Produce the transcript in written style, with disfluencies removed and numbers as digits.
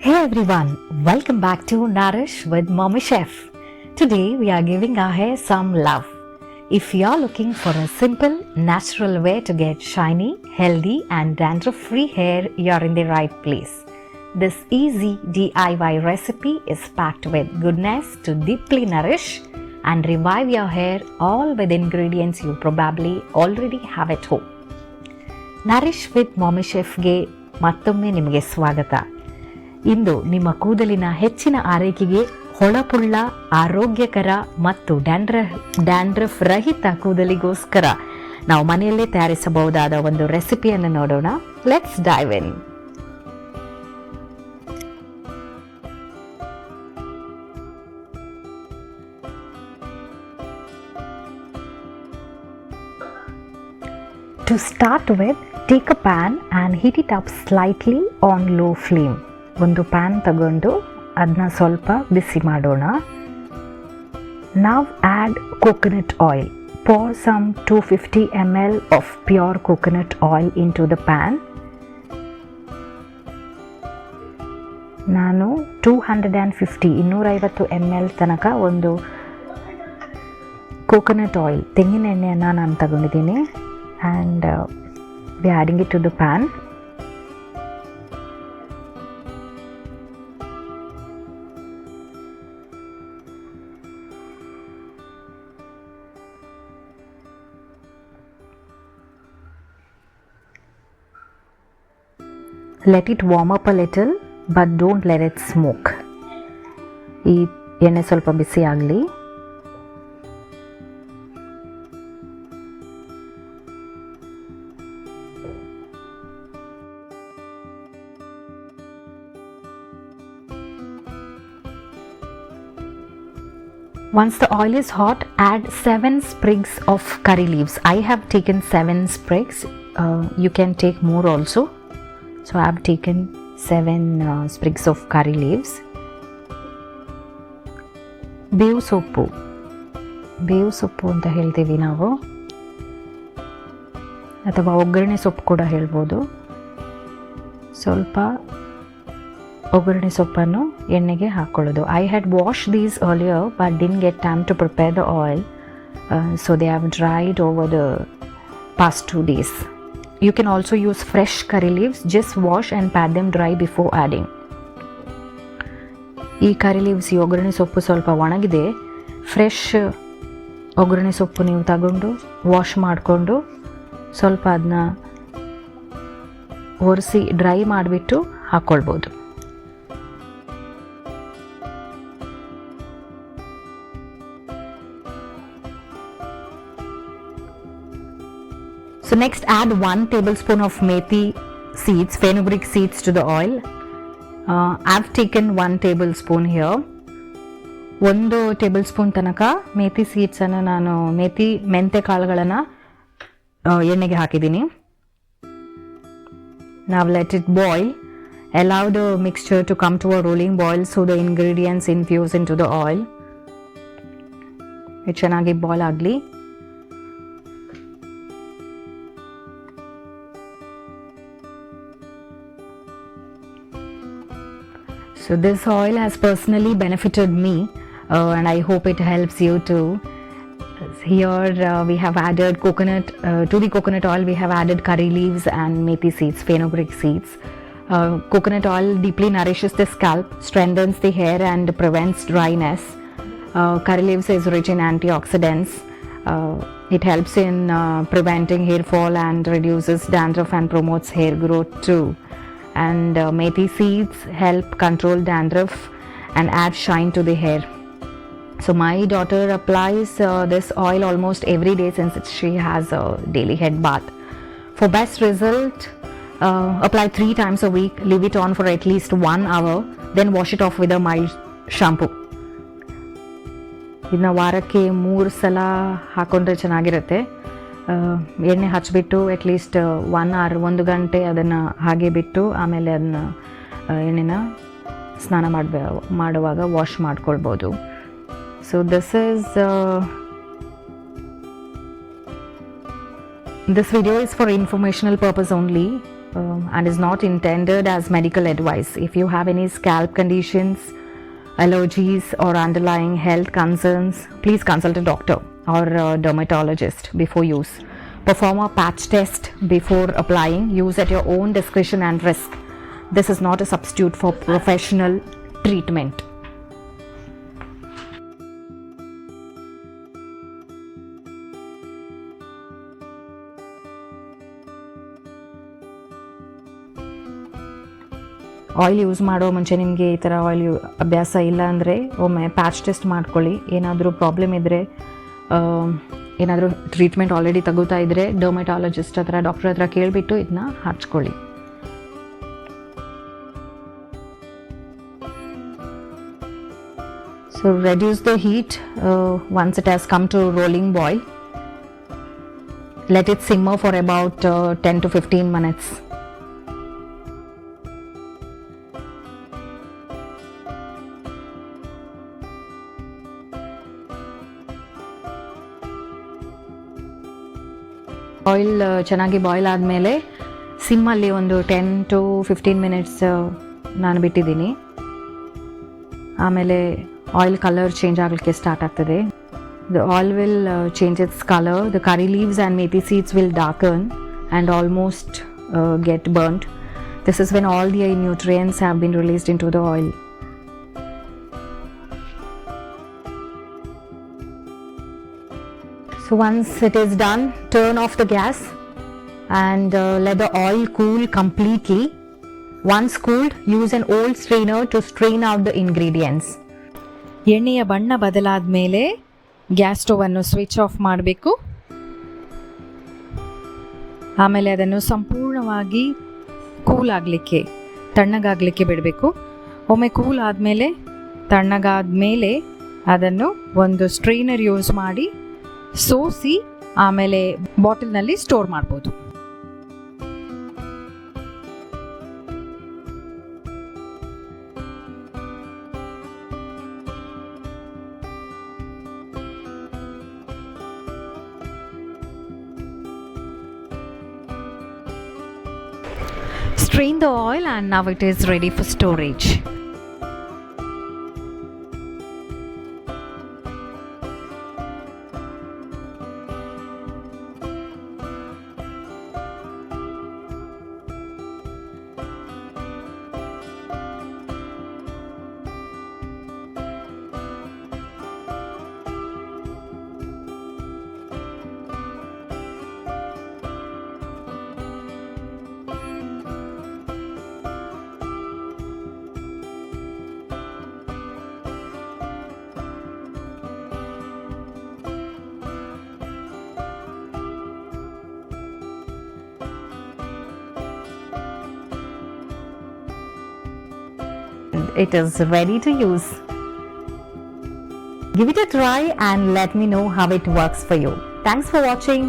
Hey everyone, welcome back to Nourish with Mommy Chef. Today we are giving our hair some love. If you are looking for a simple, natural way to get shiny, healthy and dandruff-free hair, you are in the right place. This easy DIY recipe is packed with goodness to deeply nourish and revive your hair, all with ingredients you probably already have at home. Nourish with Mommy Chefಗೆ ಮತ್ತೊಮ್ಮೆ ನಿಮಗೆ ಸ್ವಾಗತ. ಇಂದು ನಿಮ್ಮ ಕೂದಲಿನ ಹೆಚ್ಚಿನ ಆರೈಕೆಗೆ ಹೊಳಪುಳ್ಳ, ಆರೋಗ್ಯಕರ ಮತ್ತು ಡ್ಯಾಂಡ್ರಫ್ ರಹಿತ ಕೂದಲಿಗೋಸ್ಕರ ನಾವು ಮನೆಯಲ್ಲೇ ತಯಾರಿಸಬಹುದಾದ ಒಂದು ರೆಸಿಪಿಯನ್ನು ನೋಡೋಣ. Let's dive in. To start with, take a pan and heat it up slightly on low flame. ಒಂದು ಪ್ಯಾನ್ ತಗೊಂಡು ಅದನ್ನ ಸ್ವಲ್ಪ ಬಿಸಿ ಮಾಡೋಣ. Now add coconut oil. Pour some 250 ml of pure coconut oil into the pan. ನಾನು 250 ml ತನಕ ಒಂದು coconut oil, ತೆಂಗಿನ ಎಣ್ಣೆಯನ್ನು ನಾನು ತಗೊಂಡಿದ್ದೀನಿ. And we are adding it to the pan. Let it warm up a little, but don't let it smoke. ಈ ಎಣ್ಣೆ ಸ್ವಲ್ಪ ಬಿಸಿ ಆಗಲಿ. Once the oil is hot, add 7 sprigs of curry leaves. I have taken 7 sprigs. You can take more also. So I have taken 7 sprigs of curry leaves. ಬೇವು ಸೊಪ್ಪು ಅಂತ ಹೇಳ್ತೀವಿ ನಾವು, ಅಥವಾ ಒಗ್ಗರಣೆ ಸೊಪ್ಪು ಕೂಡ ಹೇಳ್ಬೋದು. ಸ್ವಲ್ಪ ಒಗ್ಗರಣೆ ಸೊಪ್ಪನ್ನು ಎಣ್ಣೆಗೆ ಹಾಕ್ಕೊಳ್ಳೋದು. I had wash these earlier but didn't get time to prepare the oil, so they have dried over the past 2 days. You can also use fresh curry leaves. Just wash and pat them dry before adding. ಈ ಕರಿ leaves, ಈ ಒಗ್ಗರಣೆ ಸೊಪ್ಪು ಸ್ವಲ್ಪ ಒಣಗಿದೆ. Fresh ಒಗ್ಗರಣೆ ಸೊಪ್ಪು ನೀವು ತಗೊಂಡು ವಾಶ್ ಮಾಡಿಕೊಂಡು ಸ್ವಲ್ಪ ಅದನ್ನ ಒರೆಸಿ ಡ್ರೈ ಮಾಡಿಬಿಟ್ಟು ಹಾಕ್ಕೊಳ್ಬೋದು. So next add 1 tablespoon of methi seeds, fenugreek seeds to the oil. I've taken 1 tablespoon here. 1 tablespoon ತನಕ ಮೇಥಿ ಸೀಡ್ಸನ್ನು ನಾನು ಮೆಂತೆ ಕಾಳುಗಳನ್ನು ಎಣ್ಣೆಗೆ ಹಾಕಿದ್ದೀನಿ. Now let it boil. Allow the mixture to come to a rolling boil so the ingredients infuse into the oil. ಇದು ಚೆನ್ನಾಗಿ boil ಆಗಲಿ. So this oil has personally benefited me, and I hope it helps you too. Here we have added to the coconut oil we have added curry leaves and methi seeds, fenugreek seeds. Coconut oil deeply nourishes the scalp, strengthens the hair and prevents dryness. Curry leaves is rich in antioxidants. It helps in preventing hair fall and reduces dandruff and promotes hair growth too. And methi seeds help control dandruff and add shine to the hair. So my daughter applies this oil almost every day since she has a daily head bath. For best result, apply 3 times a week, leave it on for at least 1 hour, then wash it off with a mild shampoo. ಇದನ್ನ ವಾರಕ್ಕೆ 3 ಸಲ ಹಾಕೊಂಡ್ರೆ ಚೆನ್ನಾಗಿರುತ್ತೆ. ಎಣ್ಣೆ ಹಚ್ಚಿಬಿಟ್ಟು at least 1 hour 1 ಗಂಟೆ ಅದನ್ನು ಹಾಗೆ ಬಿಟ್ಟು ಆಮೇಲೆ ಅದನ್ನ ಎಣ್ಣೆನ ಸ್ನಾನ ಮಾಡುವಾಗ ವಾಶ್ ಮಾಡ್ಕೊಳ್ಬೋದು. So this video is for informational purpose only. and is not intended as medical advice. If you have any scalp conditions, allergies, or underlying health concerns, please consult a doctor or a dermatologist before use. Perform a patch test before applying. Use at your own discretion and risk. This is not a substitute for professional treatment. Oil use ಮಾಡೋ ಮುಂಚೆ ನಿಮಗೆ ಈ ಥರ oil ಅಭ್ಯಾಸ ಇಲ್ಲ ಅಂದರೆ ಒಮ್ಮೆ patch test ಮಾಡ್ಕೊಳ್ಳಿ. ಏನಾದರೂ ಪ್ರಾಬ್ಲಮ್ ಇದ್ದರೆ, ಏನಾದರೂ ಟ್ರೀಟ್ಮೆಂಟ್ ಆಲ್ರೆಡಿ ತಗೋತಾ ಇದ್ದರೆ ಡರ್ಮೆಟಾಲಜಿಸ್ಟ್ ಹತ್ರ, ಡಾಕ್ಟರ್ ಹತ್ರ ಕೇಳಿಬಿಟ್ಟು ಇದನ್ನ ಹಚ್ಕೊಳ್ಳಿ. So reduce the heat once it has come to rolling boil. Let it simmer for about 10 to 15 minutes. Oil ಚೆನ್ನಾಗಿ ಬಾಯ್ಲ್ ಆದಮೇಲೆ ಸಿಮ್ಮಲ್ಲಿ ಒಂದು 10 to 15 minutes ನಾನು ಬಿಟ್ಟಿದ್ದೀನಿ. ಆಮೇಲೆ ಆಯಿಲ್ ಕಲರ್ ಚೇಂಜ್ ಆಗಲಿಕ್ಕೆ ಸ್ಟಾರ್ಟ್ ಆಗ್ತದೆ. The oil will change its colour. The curry leaves and methi seeds will darken and almost get burned. This is when all the nutrients have been released into the oil. So once it is done, turn off the gas and let the oil cool completely. Once cooled, use an old strainer to strain out the ingredients. ಎಣ್ಣೆಯ ಬಣ್ಣ ಬದಲಾದ ಮೇಲೆ gas ಸ್ಟವನ್ನು switch off ಮಾಡಬೇಕು. ಆಮೇಲೆ ಅದನ್ನು ಸಂಪೂರ್ಣವಾಗಿ cool ಆಗಲಿಕ್ಕೆ, ತಣ್ಣಗಾಗಲಿಕ್ಕೆ ಬಿಡಬೇಕು. ಒಮ್ಮೆ ಕೂಲ್ ಆದಮೇಲೆ, ತಣ್ಣಗಾದ ಮೇಲೆ ಅದನ್ನು ಒಂದು ಸ್ಟ್ರೈನರ್ ಯೂಸ್ ಮಾಡಿ ಸೋಸಿ ಆಮೇಲೆ ಬಾಟಲ್ನಲ್ಲಿ ಸ್ಟೋರ್ ಮಾಡ್ಬೋದು. Strain the oil and now it is ready for storage. It is ready to use. Give it a try and let me know how it works for you. Thanks for watching.